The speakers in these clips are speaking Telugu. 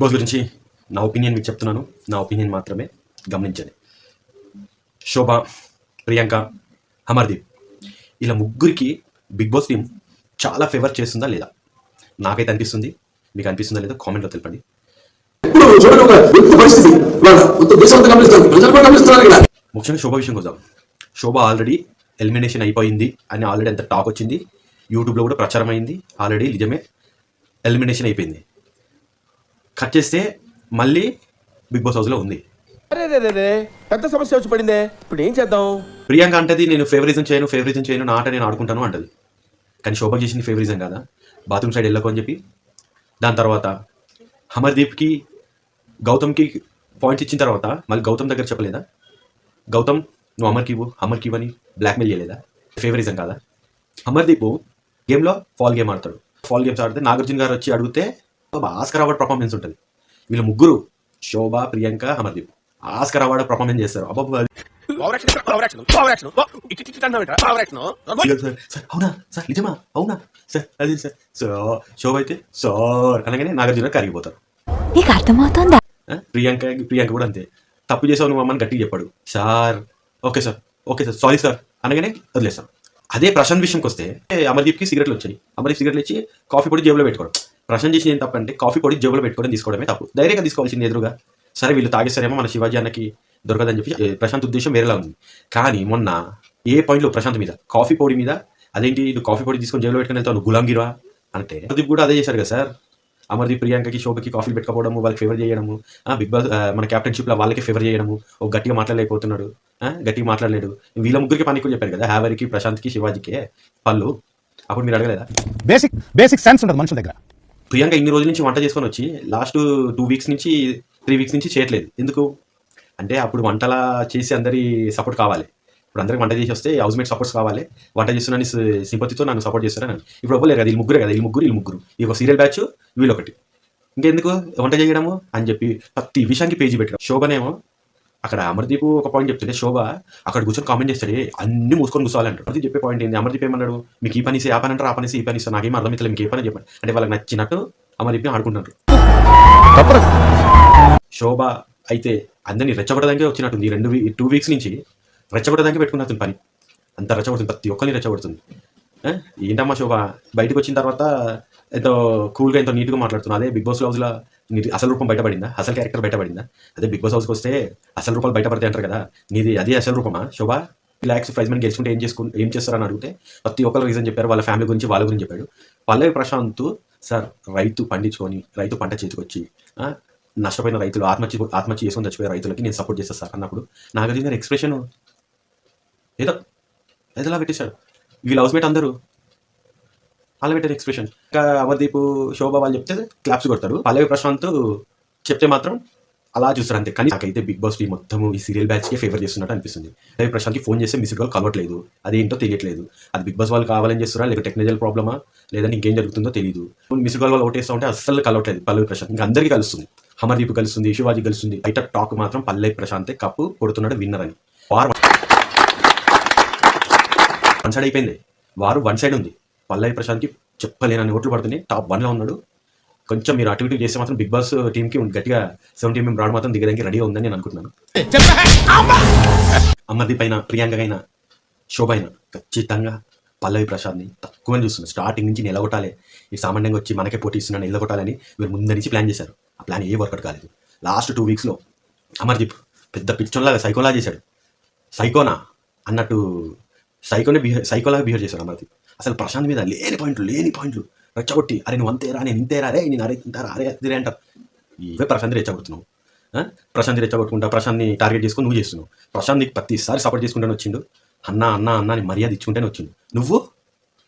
బాస్ గురించి నా ఒపీనియన్ మీకు చెప్తున్నాను. నా ఒపీనియన్ మాత్రమే గమనించండి. శోభ, ప్రియాంక, అమర్దీప్ ఇలా ముగ్గురికి బిగ్ బాస్ టీం చాలా ఫేవర్ చేస్తుందా లేదా? నాకైతే అనిపిస్తుంది. మీకు అనిపిస్తుందా లేదా కామెంట్లో తెలపండి. ముఖ్యంగా శోభ విషయం కోసం, శోభ ఆల్రెడీ ఎలిమినేషన్ అయిపోయింది అని ఆల్రెడీ అంత టాక్ వచ్చింది. యూట్యూబ్లో కూడా ప్రచారం అయింది. ఆల్రెడీ నిజమే ఎలిమినేషన్ అయిపోయింది. కట్ చేస్తే మళ్ళీ బిగ్ బాస్ హౌస్లో ఉంది. పెద్ద సమస్య వచ్చి పడిందే, ఇప్పుడు ఏం చేద్దాం? ప్రియాంక అంటది నేను ఫేవరిజం చేయను, నా ఆట నేను ఆడుకుంటాను అంటది. కానీ శోభ చేసింది ఫేవరిజం కదా, బాత్రూమ్ సైడ్ వెళ్ళకు అని చెప్పి. దాని తర్వాత అమర్దీప్కి, గౌతమ్కి పాయింట్స్ ఇచ్చిన తర్వాత మళ్ళీ గౌతమ్ దగ్గర చెప్పలేదా? గౌతమ్ నువ్వు అమర్కి అని బ్లాక్మెయిల్ చేయలేదా? ఫేవరిజం కాదా? అమర్దీప్ గేమ్లో ఫాల్ గేమ్ ఆడతాడు. ఫాల్ గేమ్స్ ఆడితే నాగార్జున గారు వచ్చి అడిగితే ఆస్కర్ అవార్డ్ పర్ఫార్మెన్స్ ఉంటుంది. వీళ్ళు ముగ్గురు, Shobha, Priyanka, Amardeep Oscar award performance చేస్తారు. అవునా సార్, నిజమా? అవునా సార్, అది సార్. సో శోభ అయితే సార్ అనగానే నాగార్జున కరిగిపోతారు. ప్రియాంక కూడా అంతే. తప్పు చేసావు నువ్వు అమ్మని గట్టిగా చెప్పాడు. Sir okay sir sorry sir అనగానే వదిలేస్తాం. అదే ప్రశాంత్ విషయంకి వస్తే, అమర్దీప్కి సిగరెట్లు వచ్చాయి. అమర్దీప్ సిగరెట్లు ఇచ్చి కాఫీ పొడి జేబులో పెట్టుకోవడం. ప్రశాంత్ చేసి ఏం తప్పు అంటే కాఫీ పొడి జేబులో పెట్టుకోవడం, తీసుకోవడమే తప్పు. డైరెక్ట్గా తీసుకోవాల్సింది ఎదురుగా. సరే వీళ్ళు తాగేస్తారేమో మన శివాజీ అన్నకి దొరకదని చెప్పి ప్రశాంత్ ఉద్దేశం వేరేలా ఉంది. కానీ మొన్న ఏ పాయింట్లో ప్రశాంత్ మీద కాఫీ పొడి మీద, అదేంటి నువ్వు కాఫీ పొడి తీసుకొని జేబులో పెట్టుకుని వెళ్తావు, నువ్వు గులాంగిరా అంటే అమర్దీప్ కూడా అదే చేశారు కదా సార్. అమర్దీప్ ప్రియాంకకి, శోభకి కాఫీలు పెట్టుకోవడము, వాళ్ళకి ఫేవర్ చేయడము, బిగ్ బాస్ మన క్యాప్టెన్షిప్లో వాళ్ళకి ఫేవర్ చేయడము. ఒక గట్టిగా మాట్లాడలేకపోతున్నాడు, గట్టిగా మాట్లాడలేడు. వీళ్ళ ముగ్గురికి పని కూడా చెప్పారు కదా, హ్యావరికి, ప్రశాంత్కి, శివాజీకి పళ్ళు. అప్పుడు మీరు అడగలేదా? బేసిక్ సెన్స్ ఉంటుంది మనుషుల దగ్గర. ప్రియాంక ఇన్ని రోజుల నుంచి వంట చేసుకొని వచ్చి లాస్ట్ 2 వీక్స్ నుంచి 3 వీక్స్ నుంచి చేయట్లేదు. ఎందుకు అంటే అప్పుడు వంటలా చేసి అందరి సపోర్ట్ కావాలి. ఇప్పుడు అందరికి వంట చేసి వస్తే హౌస్మేట్ సపోర్ట్స్ కావాలి. వంట చేస్తున్నాను సింపతితో నన్ను సపోర్ట్ చేస్తారని ఇప్పుడు అవ్వలేరు కదా. వీళ్ళు ముగ్గురు ఈ ఒక సీరియల్ బ్యాచ్, వీళ్ళొకటి. ఇంకెందుకు వంట చేయడము అని చెప్పి ప్రతి విషయానికి పేజీ పెట్టడం. శోభనేమో అక్కడ అమర్దీప్ ఒక పాయింట్ చెప్తుంటే శోభ అక్కడ కూర్చొని కామెంట్ చేస్తాడు, అన్ని మూసుకొని కూర్చోవాలంటారు. అమర్దీప్ చెప్పే పాయింట్ ఏంటి? అమర్దీప్ ఏమన్నాడు, మీకు ఈ పని ఆ పని అంటారు, ఆ పని ఈ పని ఇస్తాను, నాకేం అర్థమవుతుంది, మీకు ఏ పని చెప్పండి అంటే వాళ్ళకి నచ్చినట్టు అమర్దీప్ని ఆడుకుంటున్నారు. శోభ అయితే అందరినీ రెచ్చగొట్టడానికే వచ్చినట్టుంది. 2 వీక్స్ నుంచి రెచ్చగొట్టడానికి పెట్టుకున్నట్టుంది పని. అంత రెచ్చగొడుతుంది, ప్రతి ఒక్కరిని రెచ్చగొడుతుంది. ఏంటమ్మా శోభ బయటకు వచ్చిన తర్వాత ఎంతో కూల్గా, ఎంతో నీట్గా మాట్లాడుతున్నా. అదే బిగ్ బాస్ హౌస్లో అసలు రూపం బయటపడిందా? అసలు క్యారెక్టర్ బయటపడిందా? అదే బిగ్ బాస్ హౌస్కి వస్తే అసలు రూపాలు బయటపడతాయి అంటారు కదా, నీది అదే అసలు రూపమా శోభ? రిలాక్స్ ప్రైజ్ మనీ గెలుచుకుంటే ఏం చేస్తారని అడిగితే ప్రతి ఒక్కరు రీజన్ చెప్పారు. వాళ్ళ ఫ్యామిలీ గురించి, వాళ్ళ గురించి చెప్పాడు. పల్లవి ప్రశాంత్ సార్ రైతు పండించుకొని, రైతు పంట చేతికొచ్చి నష్టపోయిన రైతులు, ఆత్మహత్య చేసుకొని చచ్చిపోయే రైతులకి నేను సపోర్ట్ చేస్తాను సార్ అన్నప్పుడు నాగార్జున గారి ఎక్స్ప్రెషన్ ఏదోలా పెట్టేశాడు. వీళ్ళ హౌస్మేట్ అందరూ అలా పెట్టారు ఎక్స్ప్రెషన్. ఇంకా అమర్దీప్, శోభ వాళ్ళు చెప్తే క్లాప్స్ కొడతారు. పల్లవి ప్రశాంత్ చెప్తే మాత్రం అలా చూస్తారు అంతే. కానీ నాకైతే బిగ్ బాస్ టీం మొత్తం ఈ సీరియల్ బ్యాచ్కే ఫేవర్ చేస్తున్నట్టు అనిపిస్తుంది. పల్లవి ప్రశాంత్కి ఫోన్ చేస్తే మిస్డ్ కాల్ కలవట్లేదు. అదేంటో తెలియట్లేదు. అది బిగ్ బాస్ వాళ్ళు కావాలని చేస్తారా, లేక టెక్నికల్ ప్రాబ్లమా, లేదంటే ఇంకేం జరుగుతుందో తెలియదు. మిస్డ్ కాల్ వాళ్ళు ఓటేస్తూ ఉంటే అస్సలు కలవట్లేదు పల్లవి ప్రశాంత్. ఇంకా అందరికీ కలుస్తుంది, అమర్దీప్ కలుస్తుంది, శివాజీ కలుస్తుంది. బయట టాక్ మాత్రం పల్లవి ప్రశాంతే కప్పు కొడుతున్నాడు, విన్నర్ అని. వన్ సైడ్ అయిపోయింది, వారు వన్ సైడ్ ఉంది. పల్లవి ప్రశాంత్కి చెప్పలేనని ఓట్లు పడుతున్నాయి, టాప్ 1లో ఉన్నాడు. కొంచెం మీరు అటు ఇటు చేస్తే మాత్రం బిగ్ బాస్ టీంకి గట్టిగా 70 మెంబర్ రావడం మాత్రం దిగడానికి రెడీగా ఉందని నేను అనుకుంటున్నాను. అమర్దీప్ అయినా, ప్రియాంక అయినా, శోభ అయినా ఖచ్చితంగా పల్లవి ప్రశాంత్ని తక్కువని చూస్తున్నారు. స్టార్టింగ్ నుంచి నేను ఎలగొట్టాలి, ఈ సామాన్యంగా వచ్చి మనకే పోటీ ఇస్తున్నాను, ఎలగొట్టాలని వీరు ముందు నుంచి ప్లాన్ చేశారు. ఆ ప్లాన్ ఏ వర్కౌట్ కాలేదు. లాస్ట్ 2 వీక్స్లో అమర్దీప్ పెద్ద పిచ్చోన్లాగా సైకోలా చేశాడు. సైకోనా అన్నట్టు సైకోలాగా బిహేవ్ చేశాడు అమర్దీప్. అసలు ప్రశాంత్ మీద లేని పాయింట్లు రెచ్చగొట్టి, అరే నువ్వు అంతేరా, నేను ఇంతేరా, రే నేను అరే ఇంటారా, అరే అదిరే అంటారు. ఇవే ప్రశాంత్ రెచ్చగొడుతున్నావు. ప్రశాంత్ రెచ్చగొట్టుకుంటా, ప్రశాంత్ని టార్గెట్ చేసుకుని నువ్వు చేస్తున్నావు. ప్రశాంత్ నీకు ప్రతిసారి సపోర్ట్ చేసుకుంటాను వచ్చిండు, అన్న అని మర్యాద ఇచ్చుకుంటేనే వచ్చిండు. నువ్వు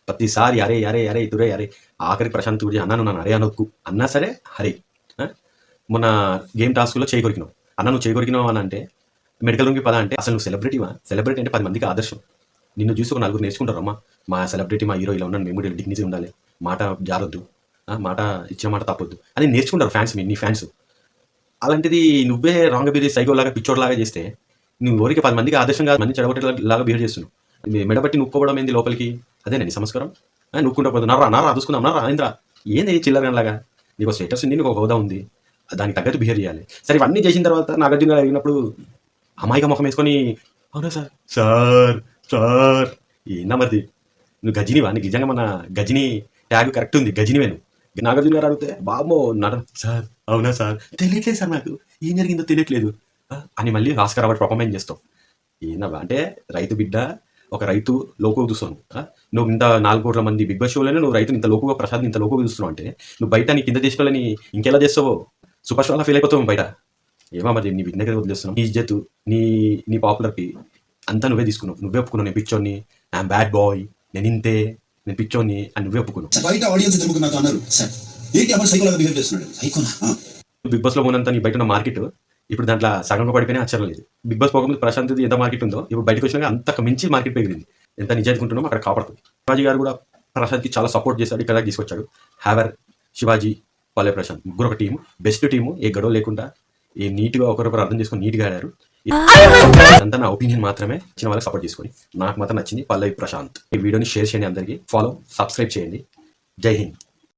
ప్రతిసారి అరే ఇతురే అరే. ఆఖరికి ప్రశాంత్ గురించి అన్న నువ్వు నన్ను అరే అనొక్కు అన్నా సరే హరే. మొన్న గేమ్ టాస్క్లో చేయి కొరికినావు, అన్న నువ్వు చేయి కొరికినావు అని అంటే మెడికల్ రూమ్కి పదా అంటే అసలు నువ్వు సెలబ్రిటీవా? సెలబ్రిటీ అంటే 10 మందికి ఆదర్శం. నిన్ను చూసి ఒక 4 నేర్చుకుంటారు. అమ్మా మా సెలబ్రిటీ, మా హీరో ఇలా ఉన్నాను, మేము కూడా డిగ్నిటీ ఉండాలి, మాట జారొద్దు, మాట ఇచ్చిన మాట తప్పొద్దు అని నేర్చుకుంటారు ఫ్యాన్స్, నీ ఫ్యాన్స్. అలాంటిది నువ్వే రాంగ్ బిహేవ్, సైకోలాగా పిచ్చోడ్లాగా చేస్తే నువ్వు ఊరికి 10 మందికి ఆదర్శంగా మంది చెడగొట్టేలాగా బిహేవ్ చేస్తున్నావు. మెడబట్టి నువ్వుకోవడం ఏంది లోపలికి? అదేనండి సంస్కారం. నువ్వుకుంటా పోదు నర్రా అదుసుకుందాం, నర్రా ఇంద్రా ఏంది చిల్లరలాగా? నీకు స్టేటస్ ఉంది, నీకు ఒక హోదా ఉంది, దానికి తగ్గట్టు బిహేవ్ చేయాలి. సరే ఇవన్నీ చేసిన తర్వాత నాగార్జున గారు అడిగినప్పుడు అమాయక ముఖం వేసుకొని అవునా సార్ సార్ సార్ ఏందా మరి నువ్వు గజినివా, నీకు నిజంగా మన గజిని ట్యాగ్ కరెక్ట్ ఉంది, గజినివే నువ్వు. నాగార్జున గారు అడిగితే బాబో నట సార్ అవునా సార్ తెలియట్లేదు సార్, నాకు ఏం జరిగిందో తెలియట్లేదు అని మళ్ళీ ఆస్కార్ అవార్డు పర్ఫార్మెన్స్ చేస్తావు. ఏందబ్బా అంటే రైతు బిడ్డ, ఒక రైతు లోకుగా చూస్తాను. నువ్వు ఇంత 4 కోట్ల మంది బిగ్ బాస్ షోలోనే నువ్వు రైతుని ఇంత లోకుగా, ప్రసాద్ ఇంత లోకుగా చూస్తున్నావు అంటే నువ్వు బయట నీ కింద చేసిన వాళ్ళని ఇంకెలా చేస్తావో సూపర్ స్టార్లా ఫీల్ అయిపోతావు బయట. ఏమో మరి నీ బిగ్ దగ్గర వదిలేస్తున్నావు. నీ ఇజ్జత్, నీ పాపులర్కి అంతా నువ్వే తీసుకున్నావు, నువ్వే ఒప్పుకున్నావు. నేను పిచ్చోని, ఐఎమ్ బ్యాడ్ బాయ్, నేను ఇంతే, నేను పిచ్చోని అని నువ్వే ఒప్పుకున్నావు. బయట ఆడియన్స్ ఎదురుకు నాకు అన్నారు సార్ ఏంటి అప్పుడు సైకోలాగా బిహేవ్ చేస్తున్నాడు. సైకోనా? బిగ్ బాస్లో పోనంత నీ బయట ఉన్న మార్కెట్ ఇప్పుడు దాంట్లో సగంగా పడిపోయినా ఆశ్చర్యం లేదు. బిగ్ బాస్ పోకముందు ప్రశాంత్ ఎంత మార్కెట్ ఉందో ఇప్పుడు బయటకు వచ్చినాక అంతకు మించి మార్కెట్ పెరిగింది. ఎంత నిజాయితీ ఉంటున్నామో అక్కడ కాపాడుతుంది. శివాజీ గారు కూడా ప్రశాంత్కి చాలా సపోర్ట్ చేశాడు, ఇక్కడ దాకా తీసుకొచ్చాడు. హ్యావర్, శివాజీ, పల్లె ప్రశాంత్ ముగ్గురు ఒక టీము, బెస్ట్ టీము. ఏ గొడవ లేకుండా ఏ నీట్గా ఒకరొకరు అర్థం చేసుకొని నీట్గా ఆడారు. అంతా నా ఒపీనియన్ మాత్రమే, చిన్న వాళ్ళకి సపోర్ట్ చేసుకొని. నాకు మాత్రం నచ్చింది పల్లవి ప్రశాంత్. ఈ వీడియోని షేర్ చేయండి, అందరికీ ఫాలో, సబ్స్క్రైబ్ చేయండి. జై హింద్.